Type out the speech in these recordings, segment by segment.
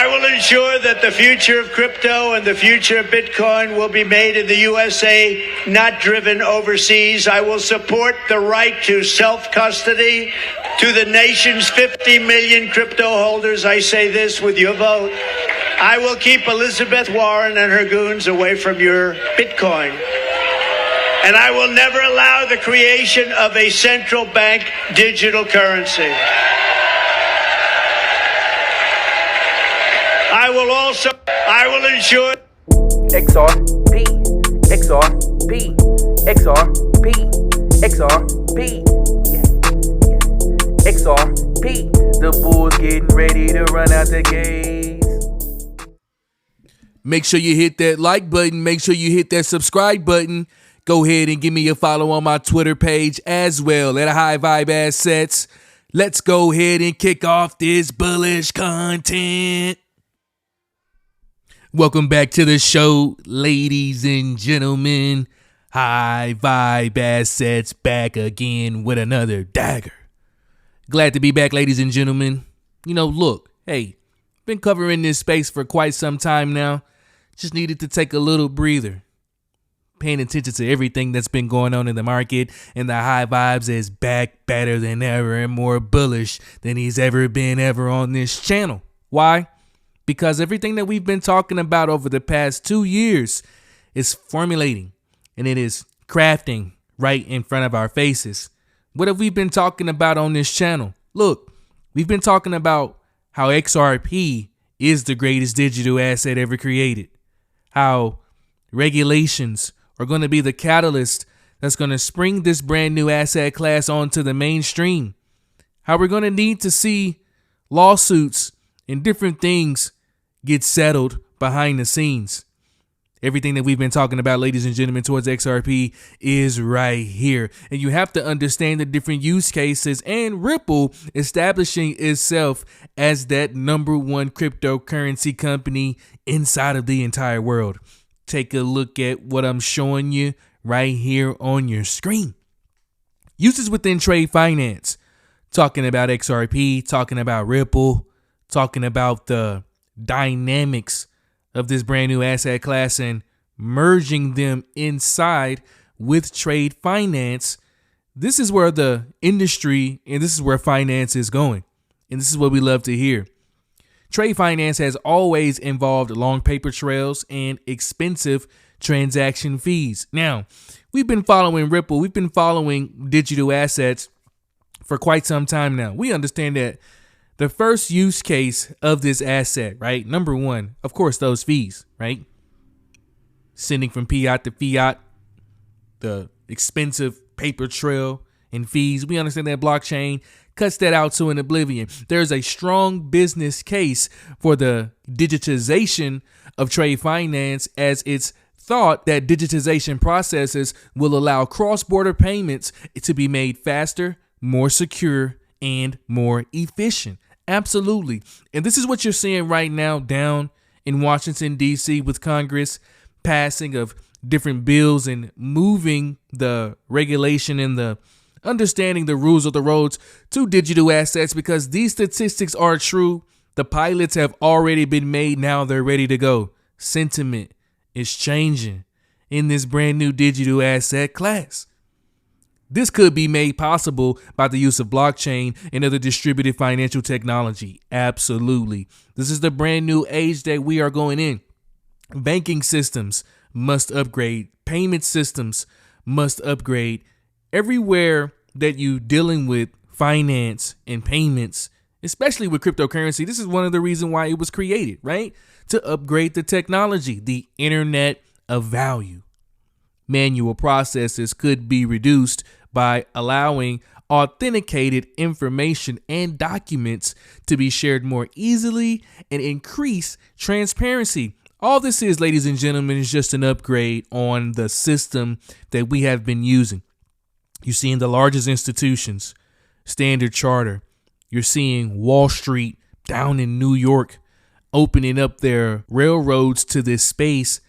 I will ensure that the future of crypto and the future of Bitcoin will be made in the USA, not driven overseas. I will support the right to self-custody to the nation's 50 million crypto holders. I say this with your vote. I will keep Elizabeth Warren and her goons away from your Bitcoin. And I will never allow the creation of a central bank digital currency. I will ensure XRP, XRP, XRP, XRP, XRP. The Bulls getting ready to run out the gates. Make sure you hit that like button. Make sure you hit that subscribe button. Go ahead and give me a follow on my Twitter page as well at High Vibe Assets. Let's go ahead and kick off this bullish content. Welcome back to the show, ladies and gentlemen. High Vibe Assets back again with another dagger. Glad to be back, ladies and gentlemen. Look, hey, been covering this space for quite some time now. Just needed to take a little breather. Paying attention to everything that's been going on in the market, and the High Vibes is back better than ever and more bullish than he's ever been on this channel. Why? Because everything that we've been talking about over the past 2 years is formulating, and it is crafting right in front of our faces. What have we been talking about on this channel? Look, we've been talking about how XRP is the greatest digital asset ever created. How regulations are going to be the catalyst that's going to spring this brand new asset class onto the mainstream. How we're going to need to see lawsuits and different things get settled behind the scenes. Everything that we've been talking about, ladies and gentlemen, towards XRP is right here. And you have to understand the different use cases and Ripple establishing itself as that #1 cryptocurrency company inside of the entire world. Take a look at what I'm showing you right here on your screen. Uses within trade finance. Talking about XRP, talking about Ripple, talking about the dynamics of this brand new asset class and merging them inside with trade finance. This is where the industry and this is where finance is going. And this is what we love to hear. Trade finance has always involved long paper trails and expensive transaction fees. Now, we've been following Ripple. We've been following digital assets for quite some time now. We understand that the first use case of this asset, right? #1, of course, those fees, right? Sending from fiat to fiat, the expensive paper trail and fees. We understand that blockchain cuts that out to an oblivion. There's a strong business case for the digitization of trade finance, as it's thought that digitization processes will allow cross-border payments to be made faster, more secure, and more efficient. Absolutely. And this is what you're seeing right now down in Washington, D.C. with Congress passing of different bills and moving the regulation and the understanding the rules of the roads to digital assets, because these statistics are true. The pilots have already been made. Now they're ready to go. Sentiment is changing in this brand new digital asset class. This could be made possible by the use of blockchain and other distributed financial technology. Absolutely. This is the brand new age that we are going in. Banking systems must upgrade. Payment systems must upgrade. Everywhere that you dealing with finance and payments, especially with cryptocurrency, this is one of the reasons why it was created, right? To upgrade the technology, the internet of value. Manual processes could be reduced by allowing authenticated information and documents to be shared more easily and increase transparency. All this is, ladies and gentlemen, is just an upgrade on the system that we have been using. You're seeing the largest institutions, Standard Chartered. You're seeing Wall Street down in New York opening up their railroads to this space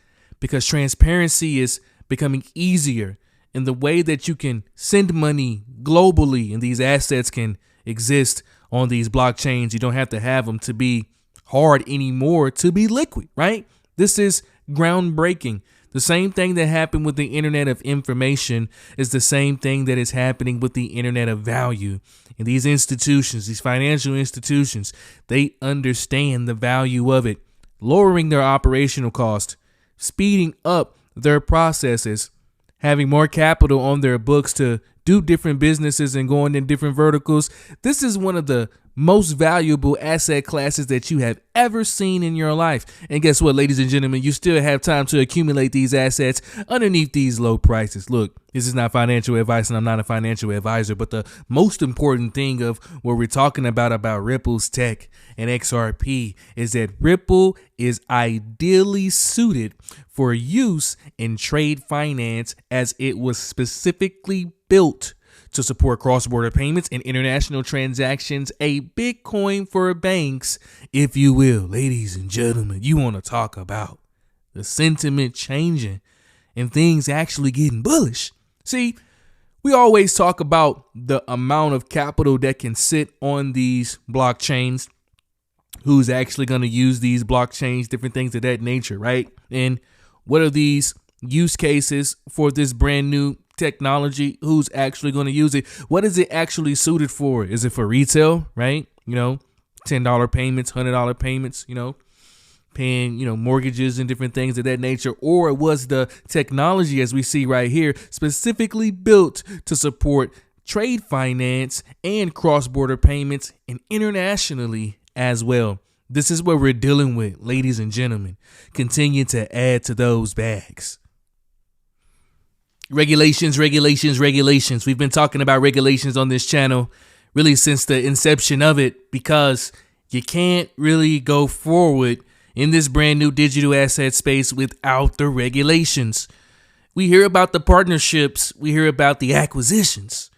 because transparency is becoming easier in the way that you can send money globally, and these assets can exist on these blockchains. You don't have to have them to be hard anymore to be liquid, right? This is groundbreaking. The same thing that happened with the internet of information is the same thing that is happening with the internet of value. And these institutions, these financial institutions, they understand the value of it, lowering their operational cost, speeding up their processes, having more capital on their books to do different businesses and going in different verticals. This is one of the most valuable asset classes that you have ever seen in your life. And guess what, ladies and gentlemen, you still have time to accumulate these assets underneath these low prices. Look, this is not financial advice and I'm not a financial advisor, but the most important thing of what we're talking about Ripple's tech and XRP is that Ripple is ideally suited for use in trade finance, as it was specifically built to support cross-border payments and international transactions, a Bitcoin for banks, if you will. Ladies and gentlemen, you want to talk about the sentiment changing and things actually getting bullish. See, we always talk about the amount of capital that can sit on these blockchains, who's actually going to use these blockchains, different things of that nature, right? And what are these use cases for this brand new technology? Who's actually going to use it? What is it actually suited for? Is it for retail, right? $10 payments, $100 payments, paying, mortgages and different things of that nature? Or was the technology, as we see right here, specifically built to support trade finance and cross-border payments and internationally as well? This is what we're dealing with, ladies and gentlemen. Continue to add to those bags. Regulations. We've been talking about regulations on this channel really since the inception of it, because you can't really go forward in this brand new digital asset space without the regulations. We hear about the partnerships. We hear about the acquisitions.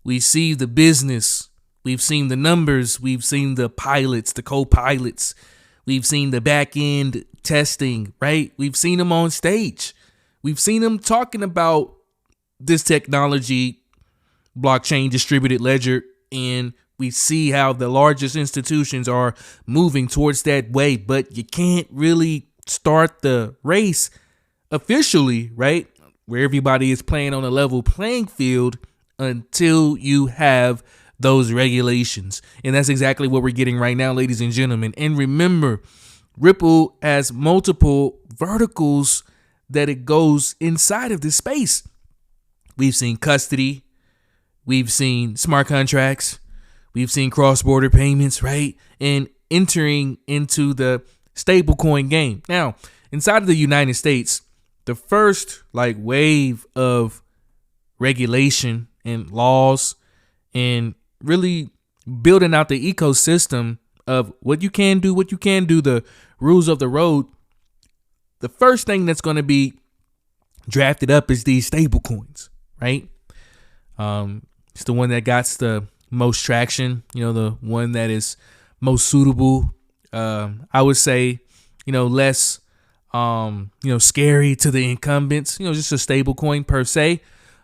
We see the business. We've seen the numbers. We've seen the pilots, the co-pilots. We've seen the back end testing, right? We've seen them on stage. We've seen them talking about this technology, blockchain distributed ledger, and we see how the largest institutions are moving towards that way. But you can't really start the race officially, right, where everybody is playing on a level playing field, until you have those regulations. And that's exactly what we're getting right now, ladies and gentlemen. And remember, Ripple has multiple verticals that it goes inside of this space. We've seen custody. We've seen smart contracts. We've seen cross-border payments, right? And entering into the stablecoin game. Now, inside of the United States, the first wave of regulation and laws and really building out the ecosystem of what you can do, the rules of the road. The first thing that's going to be drafted up is these stable coins, right? It's the one that got the most traction, the one that is most suitable. I would say, less, scary to the incumbents, just a stable coin per se.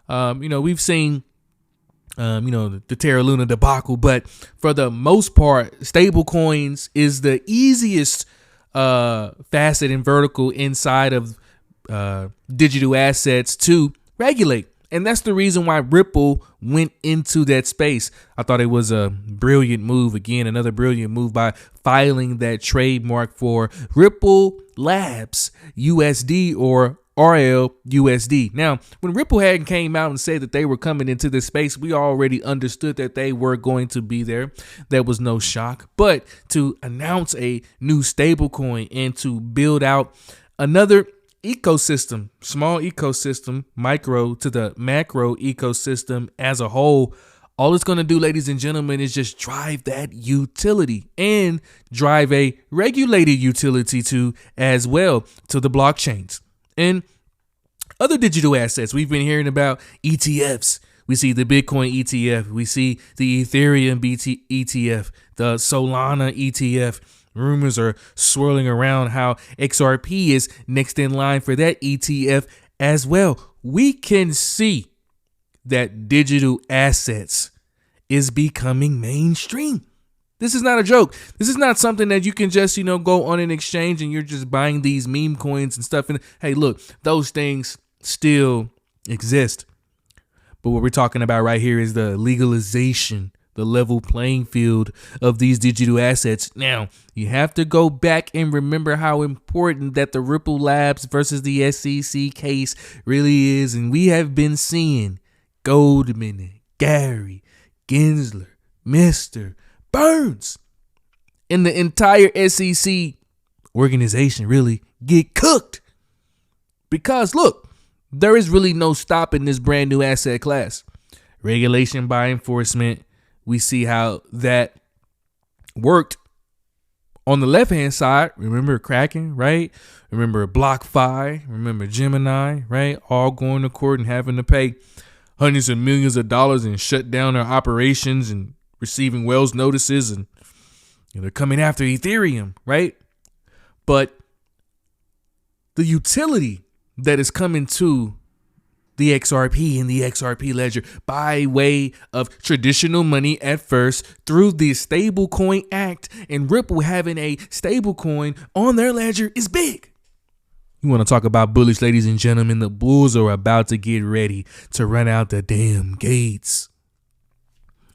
We've seen, the Terra Luna debacle, but for the most part, stable coins is the easiest facet and vertical inside of digital assets to regulate. And that's the reason why Ripple went into that space. I thought it was a brilliant move. Again, another brilliant move by filing that trademark for Ripple Labs USD, or RLUSD. Now, when Ripple hadn't came out and said that they were coming into this space, we already understood that they were going to be there. There was no shock. But to announce a new stablecoin and to build out another ecosystem, small ecosystem, micro to the macro ecosystem as a whole, all it's going to do, ladies and gentlemen, is just drive that utility and drive a regulated utility to as well to the blockchains. And other digital assets, we've been hearing about ETFs. We see the Bitcoin ETF. We see the Ethereum ETF, the Solana ETF. Rumors are swirling around how XRP is next in line for that ETF as well. We can see that digital assets is becoming mainstream. This is not a joke. This is not something that you can just, go on an exchange and you're just buying these meme coins and stuff. And hey, look, those things still exist. But what we're talking about right here is the legalization, the level playing field of these digital assets. Now, you have to go back and remember how important that the Ripple Labs versus the SEC case really is. And we have been seeing Goldman, Gary, Gensler, Mr. Burns, and the entire SEC organization really get cooked. Because look, there is really no stopping this brand new asset class. Regulation by enforcement. We see how that worked on the left-hand side. Remember Kraken, right? Remember BlockFi, remember Gemini, right? All going to court and having to pay hundreds of millions of dollars and shut down their operations and receiving Wells notices, and they're coming after Ethereum, right? But the utility that is coming to the XRP and the XRP ledger by way of traditional money at first through the Stablecoin Act and Ripple having a stablecoin on their ledger is big. You want to talk about bullish, ladies and gentlemen? The bulls are about to get ready to run out the damn gates.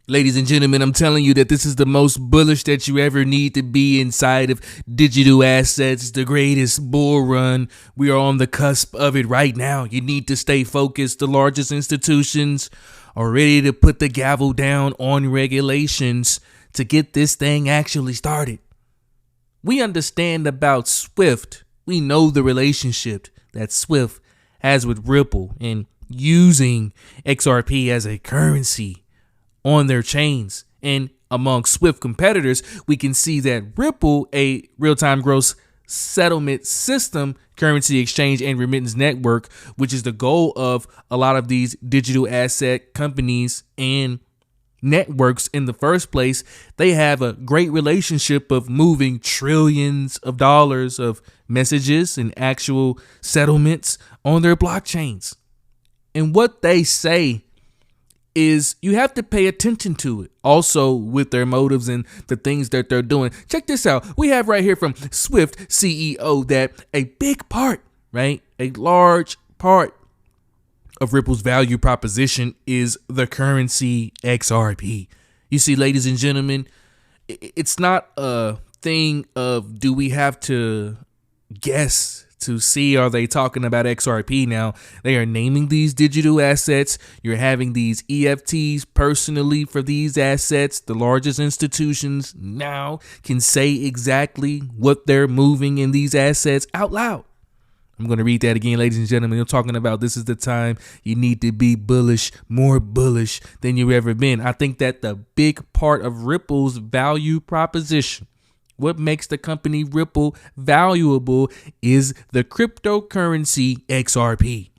Ladies and gentlemen, I'm telling you that this is the most bullish that you ever need to be inside of digital assets, the greatest bull run. We are on the cusp of it right now. You need to stay focused. The largest institutions are ready to put the gavel down on regulations to get this thing actually started. We understand about Swift. We know the relationship that Swift has with Ripple and using XRP as a currency on their chains. And among Swift competitors, we can see that Ripple, a real-time gross settlement system, currency exchange, and remittance network, which is the goal of a lot of these digital asset companies and networks in the first place, they have a great relationship of moving trillions of dollars of messages and actual settlements on their blockchains. And what they say is you have to pay attention to it also with their motives and the things that they're doing. Check this out. We have right here from Swift CEO that a big part, right? A large part of Ripple's value proposition is the currency XRP. You see, ladies and gentlemen, it's not a thing of do we have to guess to see are they talking about XRP now. They are naming these digital assets. You're having these EFTs personally for these assets. The largest institutions now can say exactly what they're moving in these assets out loud. I'm going to read that again, ladies and gentlemen. I'm talking about this is the time you need to be bullish, more bullish than you've ever been. I think that the big part of Ripple's value proposition, what makes the company Ripple valuable, is the cryptocurrency XRP.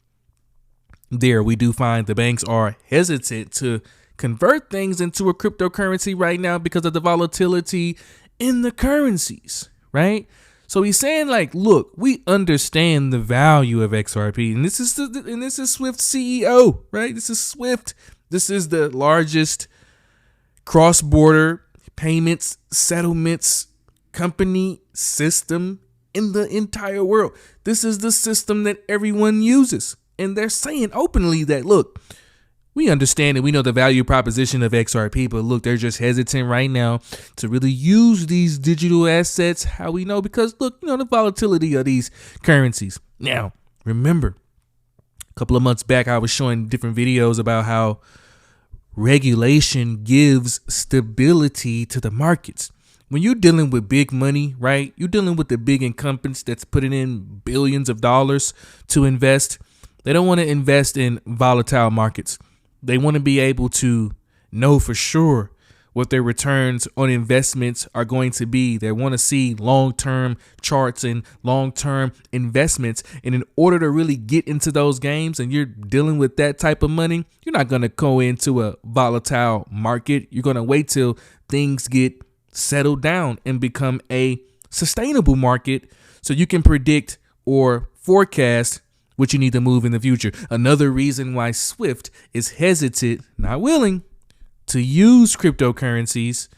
There we do find the banks are hesitant to convert things into a cryptocurrency right now because of the volatility in the currencies, right? So he's saying, like, look, we understand the value of XRP, and this is Swift CEO, right? This is Swift. This is the largest cross-border payments, settlements company system in the entire world. This is the system that everyone uses, and they're saying openly that, look, we understand and we know the value proposition of XRP, but look, they're just hesitant right now to really use these digital assets how we know, because look, the volatility of these currencies. Now, remember, a couple of months back, I was showing different videos about how regulation gives stability to the markets. When you're dealing with big money, right? You're dealing with the big incumbents that's putting in billions of dollars to invest. They don't want to invest in volatile markets. They want to be able to know for sure what their returns on investments are going to be. They want to see long-term charts and long-term investments. And in order to really get into those games and you're dealing with that type of money, you're not going to go into a volatile market. You're going to wait till things get settled down and become a sustainable market so you can predict or forecast what you need to move in the future. Another reason why Swift is hesitant, not willing, to use cryptocurrencies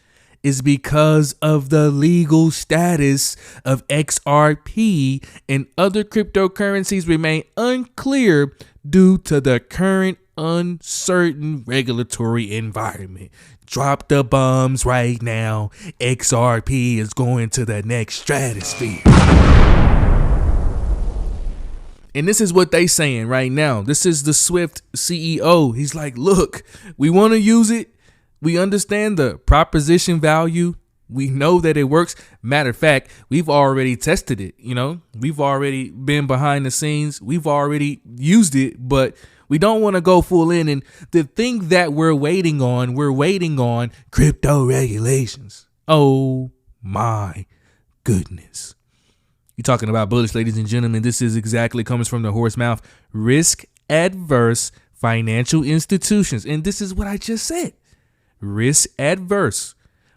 is because of the legal status of XRP, and other cryptocurrencies remain unclear due to the current uncertain regulatory environment. Drop the bombs right now. XRP is going to the next stratosphere. And this is what they saying right now. This is the Swift CEO. He's like, look, we want to use it. We understand the proposition value. We know that it works. Matter of fact, we've already tested it. We've already been behind the scenes. We've already used it, but we don't want to go full in. And the thing that we're waiting on crypto regulations. Oh my goodness. You're talking about bullish, ladies and gentlemen. This is exactly comes from the horse mouth. Risk adverse financial institutions. And this is what I just said. Risk adverse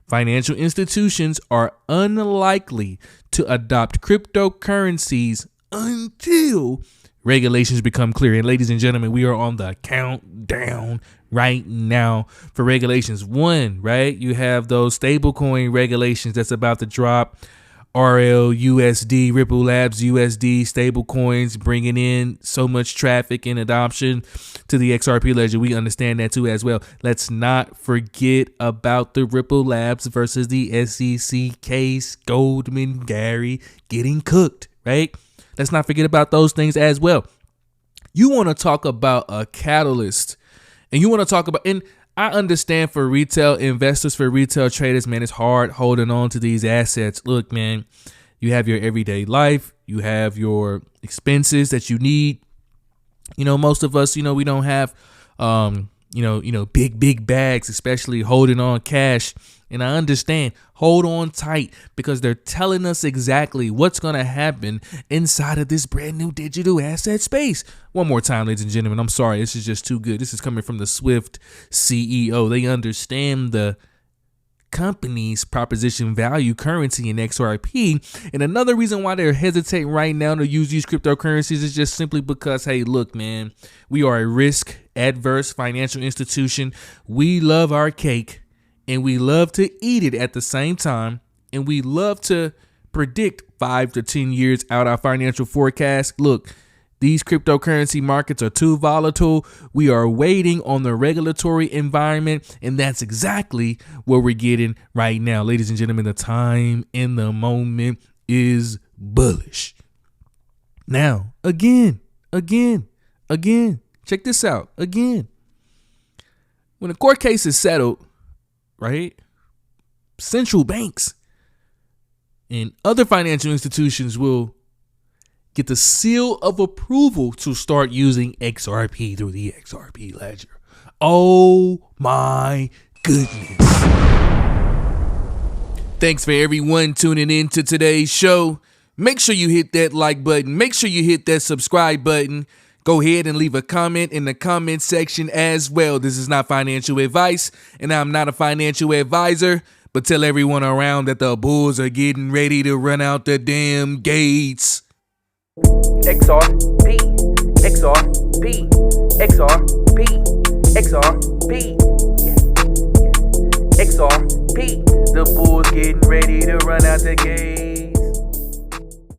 financial institutions are unlikely to adopt cryptocurrencies until regulations become clear. And ladies and gentlemen, we are on the countdown right now for regulations. One, right? You have those stablecoin regulations that's about to drop. RL USD, Ripple Labs USD, stablecoins bringing in so much traffic and adoption to the XRP ledger. We understand that too as well. Let's not forget about the Ripple Labs versus the SEC case. Goldman, Gary getting cooked, right? Let's not forget about those things as well. You want to talk about a catalyst, and you want to talk about, and I understand for retail investors, for retail traders, man, it's hard holding on to these assets. Look, man, you have your everyday life. You have your expenses that you need. Most of us, we don't have, big bags, especially holding on cash. And I understand, hold on tight, because they're telling us exactly what's going to happen inside of this brand new digital asset space. One more time, ladies and gentlemen, I'm sorry. This is just too good. This is coming from the Swift CEO. They understand the company's proposition value currency in XRP. And another reason why they're hesitating right now to use these cryptocurrencies is just simply because, hey, look, man, we are a risk adverse financial institution. We love our cake. And we love to eat it at the same time. And we love to predict 5 to 10 years out our financial forecast. Look, these cryptocurrency markets are too volatile. We are waiting on the regulatory environment. And that's exactly what we're getting right now. Ladies and gentlemen, the time and the moment is bullish. Now, again, check this out. Again, when a court case is settled, right? Central banks and other financial institutions will get the seal of approval to start using XRP through the XRP ledger. Oh my goodness. Thanks for everyone tuning in to today's show. Make sure you hit that like button. Make sure you hit that subscribe button. Go ahead and leave a comment in the comment section as well. This is not financial advice, and I'm not a financial advisor, but tell everyone around that the bulls are getting ready to run out the damn gates. XRP, XRP, XRP, XRP, XRP. The bulls getting ready to run out the gate.